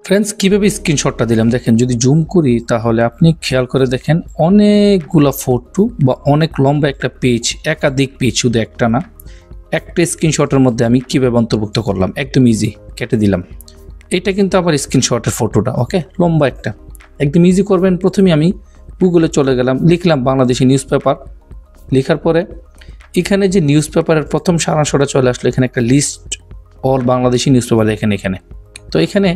Friends কিভাবে স্ক্রিনশটটা দিলাম দেখেন, যদি জুম করি তাহলে আপনি খেয়াল করে দেখেন অনেকগুলা ফটো বা অনেক লম্বা একটা পেজ, একাধিক পেজ, শুধু একটা না, একটা স্ক্রিনশটের মধ্যে আমি কিভাবে অন্তর্ভুক্ত করলাম। একদম ইজি, কেটে দিলাম। এটা কিন্তু আবার স্ক্রিনশটের ফটোটা, ওকে, লম্বা একটা, একদম ইজি করবেন। প্রথমে আমি গুগলে চলে গেলাম, লিখলাম বাংলাদেশি নিউজ পেপার। লেখার পরে এখানে যে নিউজ পেপারের প্রথম সারাংশটা চলে আসলো, এখানে একটা list all Bangladeshi newspaper দেখেন এখানে। তো এখানে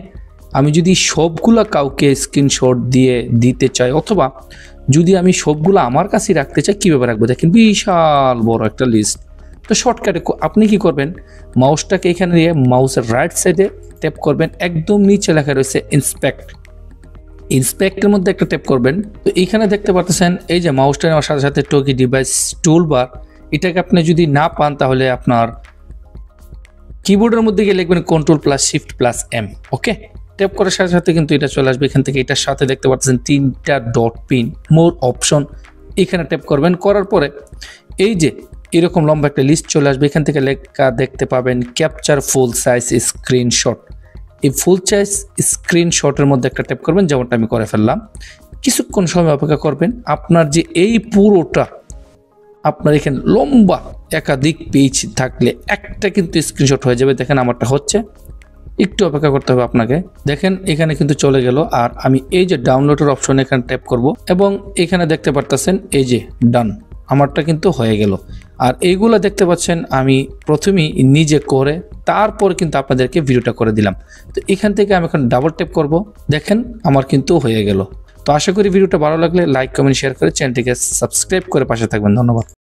আমি যদি সবগুলা কাউকে স্ক্রিনশট দিয়ে দিতে চাই, অথবা যদি আমি সবগুলো আমার কাছেই রাখতে চাই, কীভাবে রাখবো দেখেন, বিশাল বড় একটা লিস্ট। তো শর্টকাটে আপনি কি করবেন, মাউসটাকে এখানে নিয়ে মাউসের রাইট সাইডে ট্যাপ করবেন, একদম নিচে লেখা রয়েছে ইন্সপেক্টের মধ্যে একটা ট্যাপ করবেন। তো এইখানে দেখতে পাচ্ছেন এই যে মাউসটা নেওয়ার সাথে সাথে টকি ডিভাইস টুলবার, এটাকে আপনি যদি না পান তাহলে আপনার কিবোর্ডের মধ্যে গিয়ে লিখবেন Ctrl+Shift+M, ওকে। ট্যাপ করার সাথে সাথে কিন্তু এটা চলে আসবে। এখান থেকে এটার সাথে দেখতে পাচ্ছেন 3টা ডট পিন, মোর অপশন, এখানে ট্যাপ করবেন। করার পরে এই যে এরকম লম্বা একটা লিস্ট চলে আসবে। এখান থেকে লেখা দেখতে পাবেন ক্যাপচার ফুল সাইজ স্ক্রিনশট। এই ফুল সাইজ স্ক্রিনশটের মধ্যে একটা ট্যাপ করবেন, যেমনটা আমি করে ফেললাম। কিছুক্ষণ সময় অপেক্ষা করবেন। আপনার যে এই পুরোটা, আপনার এখানে লম্বা একাধিক পেজ থাকলে একটা কিন্তু স্ক্রিনশট হয়ে যাবে। দেখেন আমারটা হচ্ছে, একটু অপেক্ষা করতে হবে আপনাকে। দেখেন এখানে কিন্তু চলে গেল। আর আমি এই যে ডাউনলোডের অপশন এখানে ট্যাপ করব, এবং এখানে দেখতে পারতেছেন এই যে ডান, আমারটা কিন্তু হয়ে গেল। আর এইগুলো দেখতে পাচ্ছেন আমি প্রথমেই নিজে করে তারপর কিন্তু আপনাদেরকে ভিডিওটা করে দিলাম। তো এখান থেকে আমি এখন ডাবল ট্যাপ করব, দেখেন আমার কিন্তু হয়ে গেল। তো আশা করি ভিডিওটা ভালো লাগলে লাইক, কমেন্ট, শেয়ার করে চ্যানেলটিকে সাবস্ক্রাইব করে পাশে থাকবেন। ধন্যবাদ।